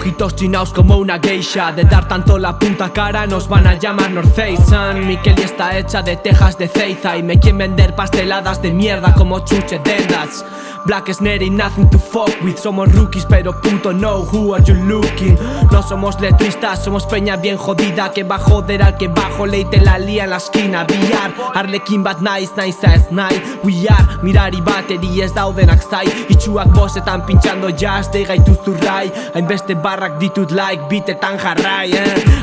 Ojitos chinaos como una geisha. De dar tanto la puta cara nos van a llamar North Face Sun. Mi Kelly está hecha de tejas de ceiza y me quieren vender pasteladas de mierda como chuche dendas. Black Snare ain't nothing to fuck with. Somos rookies pero puto no, who are you looking? No somos letristas, somos peña bien jodida que va a joder al que bajo leite la lía en la esquina. VR, Arlequin bad nice as night. We are, Mirari battery ez dauden aksai. Itxuak bosetan pintxando jazz de gaitu zurrai. Hainbeste barrak ditut like bitetan jarrai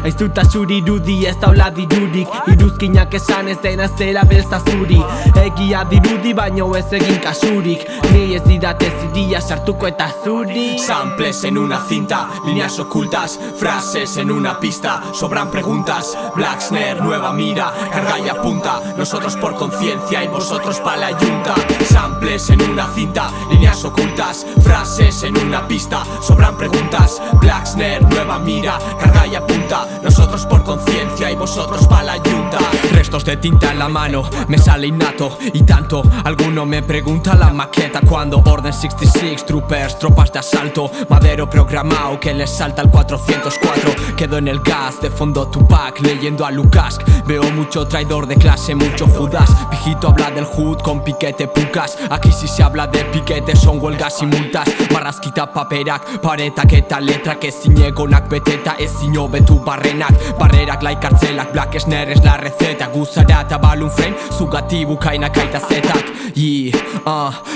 Aiz duta zuri irudi ez daula dirurik. Iruzkinak esan ez dena zera beltza zuri. Egia dirudi baino ez egin kasurik. Ni ez didate zidia sartuko eta zuri. Samples en una cinta, líneas ocultas, frases en una pista. Sobran preguntas, Black Snare, nueva mira, carga y apunta. Nosotros por conciencia y vosotros pa' la yunta. Samples en una cinta, líneas ocultas, frases en una pista. Sobran preguntas, Black Snare, nueva mira, carga y apunta. Nosotros por conciencia y vosotros pa' la yunta. Restos de tinta en la mano, me sale innato y tanto. Alguno me pregunta la maqueta cuando Orden 66, troopers, tropas de asalto. Madero programado que les salta el 404. Quedo en el gas, de fondo Tupac, leyendo a Lucas. Veo mucho traidor de clase, mucho Judas. Viejito habla del hood con piquete pucas. Aquí si se habla de piquete son huelgas y multas. Marrazkita paperak, paretak eta letra. Que zinegonak beteta, ezin hobetu barrenak. Barrerak like kartzelak, Black Snare es la receta. Guzara eta balloon frame, zugati bukainak aita zetak.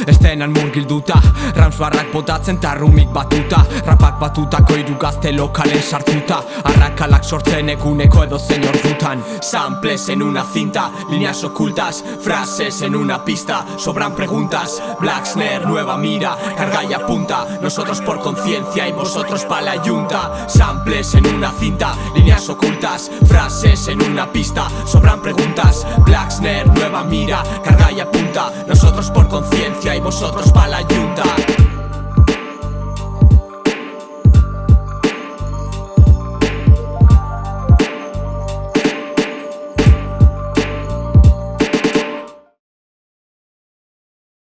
Estenan murgilduta, rams barrak botatzen ta rumik batuta. Rapak batutako hiru gazte lokalen sartuta. Arrakalak sortzen eguneko edo zein ordutan. Samples en una cinta, líneas ocultas, frases en una pista. Sobran preguntas, Black Snare, nueva mira, carga y apunta. Nosotros por conciencia y vosotros pa' la yunta. Samples en una cinta, líneas ocultas, frases en una pista. Sobran preguntas, Black Snare, nueva mira, carga y apunta. Nosotros por conciencia y vosotros pa' la yunta.